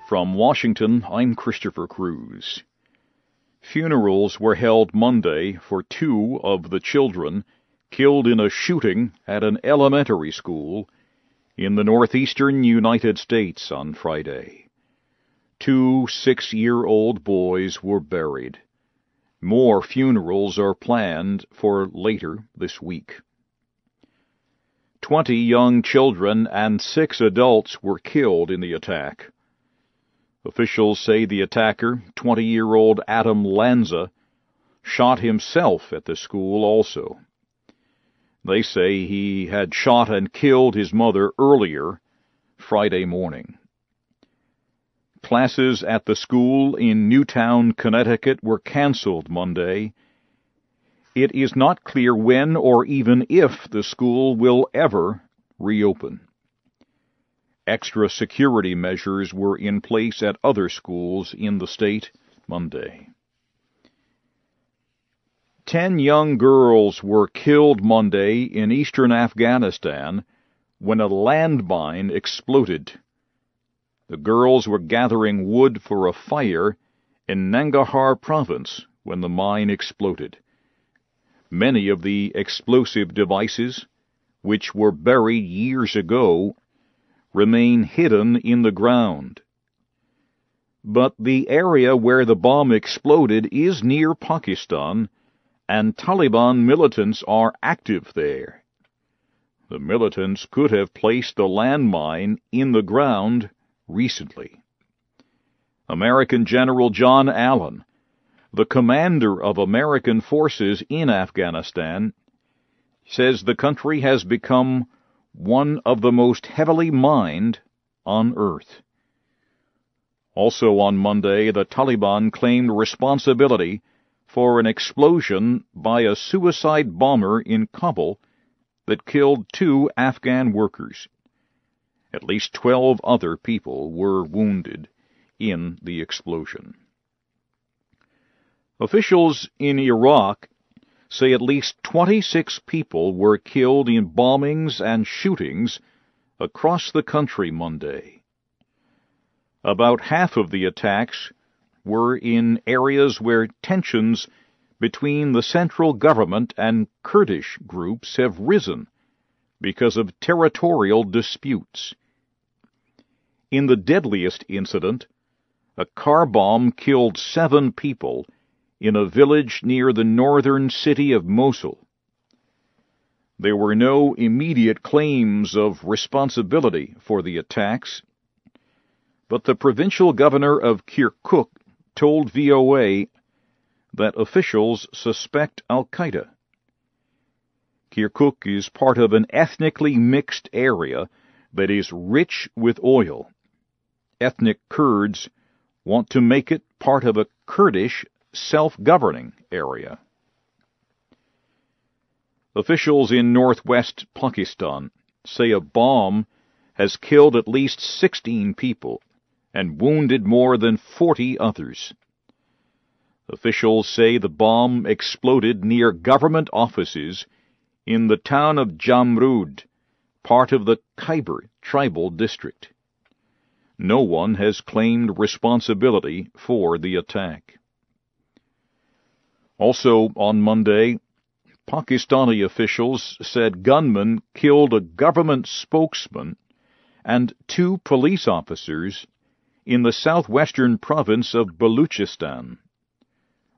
From Washington, I'm Christopher Cruz. Funerals were held Monday for 2 of the children killed in a shooting at an elementary school in the northeastern United States on Friday. 2 6-year-old boys were buried. More funerals are planned for later this week. 20 young children and 6 adults were killed in the attack. Officials say the attacker, 20-year-old Adam Lanza, shot himself at the school also. They say he had shot and killed his mother earlier, Friday morning. Classes at the school in Newtown, Connecticut were canceled Monday. It is not clear when or even if the school will ever reopen. Extra security measures were in place at other schools in the state Monday. 10 young girls were killed Monday in eastern Afghanistan when a landmine exploded. The girls were gathering wood for a fire in Nangarhar province when the mine exploded. Many of the explosive devices, which were buried years ago, remain hidden in the ground. But the area where the bomb exploded is near Pakistan, and Taliban militants are active there. The militants could have placed the landmine in the ground recently. American General John Allen, the commander of American forces in Afghanistan, says the country has become one of the most heavily mined on Earth. Also on Monday, the Taliban claimed responsibility for an explosion by a suicide bomber in Kabul that killed 2 Afghan workers. At least 12 other people were wounded in the explosion. Officials in Iraq say at least 26 people were killed in bombings and shootings across the country Monday. About half of the attacks were in areas where tensions between the central government and Kurdish groups have risen because of territorial disputes. In the deadliest incident, a car bomb killed 7 people in a village near the northern city of Mosul. There were no immediate claims of responsibility for the attacks, but the provincial governor of Kirkuk told VOA that officials suspect Al-Qaeda. Kirkuk is part of an ethnically mixed area that is rich with oil. Ethnic Kurds want to make it part of a Kurdish self-governing area. Officials in northwest Pakistan say a bomb has killed at least 16 people and wounded more than 40 others. Officials say the bomb exploded near government offices in the town of Jamrud, part of the Khyber tribal district. No one has claimed responsibility for the attack. Also on Monday, Pakistani officials said gunmen killed a government spokesman and 2 police officers in the southwestern province of Baluchistan.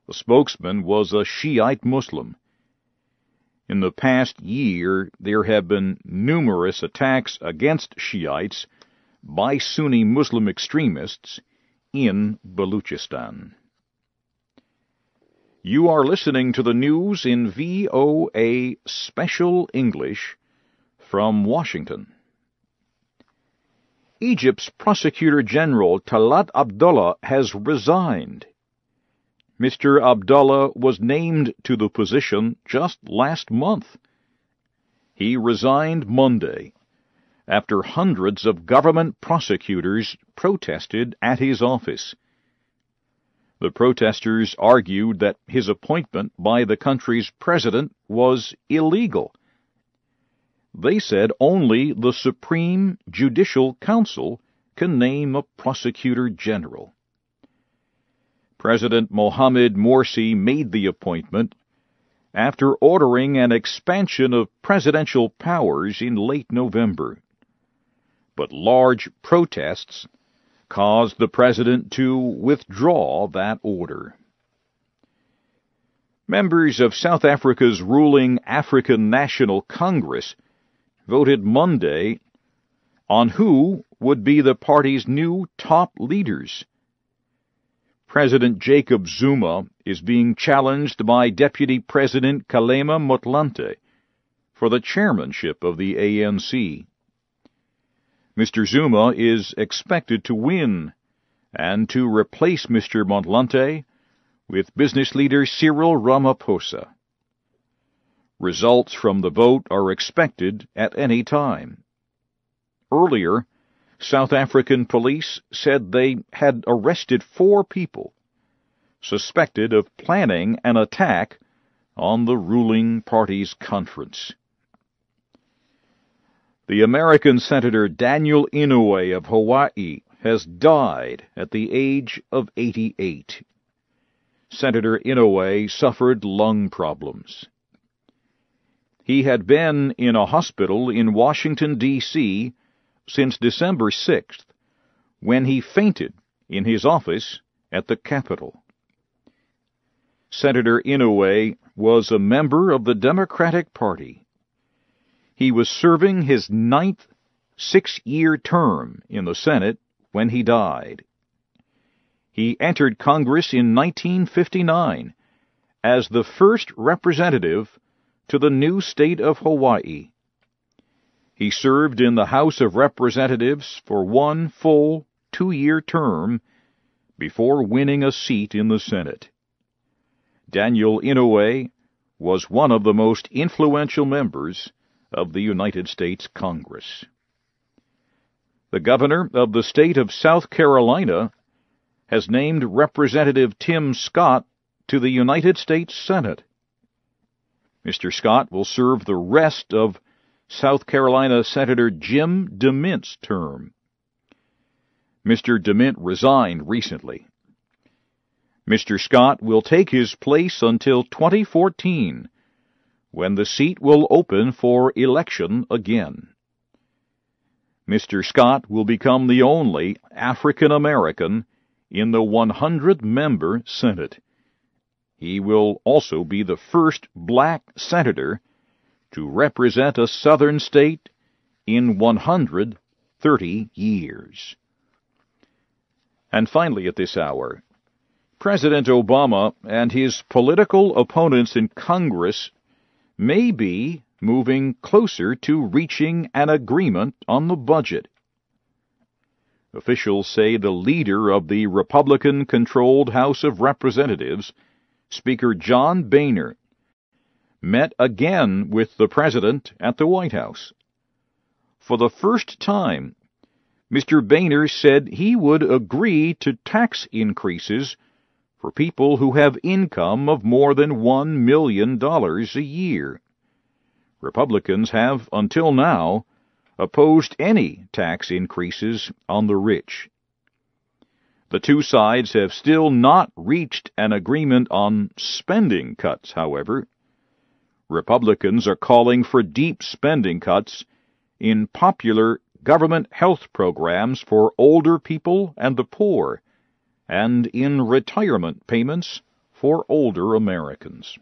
The spokesman was a Shiite Muslim. In the past year, there have been numerous attacks against Shiites by Sunni Muslim extremists in Baluchistan. You are listening to the news in VOA Special English from Washington. Egypt's Prosecutor General Talat Abdullah has resigned. Mr. Abdullah was named to the position just last month. He resigned Monday after hundreds of government prosecutors protested at his office. The protesters argued that his appointment by the country's president was illegal. They said only the Supreme Judicial Council can name a prosecutor general. President Mohamed Morsi made the appointment after ordering an expansion of presidential powers in late November. But large protests caused the president to withdraw that order. Members of South Africa's ruling African National Congress voted Monday on who would be the party's new top leaders. President Jacob Zuma is being challenged by Deputy President Kgalema Motlanthe for the chairmanship of the ANC. Mr. Zuma is expected to win and to replace Mr. Motlanthe with business leader Cyril Ramaphosa. Results from the vote are expected at any time. Earlier, South African police said they had arrested 4 people suspected of planning an attack on the ruling party's conference. The American Senator Daniel Inouye of Hawaii has died at the age of 88. Senator Inouye suffered lung problems. He had been in a hospital in Washington, D.C. since December 6th, when he fainted in his office at the Capitol. Senator Inouye was a member of the Democratic Party. He was serving his 9th 6-year term in the Senate when he died. He entered Congress in 1959 as the first representative to the new state of Hawaii. He served in the House of Representatives for one full 2-year term before winning a seat in the Senate. Daniel Inouye was one of the most influential members of the United States Congress. The governor of the state of South Carolina has named Representative Tim Scott to the United States Senate. Mr. Scott will serve the rest of South Carolina Senator Jim DeMint's term. Mr. DeMint resigned recently. Mr. Scott will take his place until 2014, when the seat will open for election again. Mr. Scott will become the only African American in the 100-member Senate. He will also be the first black senator to represent a southern state in 130 years. And finally at this hour, President Obama and his political opponents in Congress may be moving closer to reaching an agreement on the budget. Officials say the leader of the Republican-controlled House of Representatives, Speaker John Boehner, met again with the president at the White House. For the first time, Mr. Boehner said he would agree to tax increases for people who have income of more than $1 million a year. Republicans have, until now, opposed any tax increases on the rich. The two sides have still not reached an agreement on spending cuts, however. Republicans are calling for deep spending cuts in popular government health programs for older people and the poor, and in retirement payments for older Americans.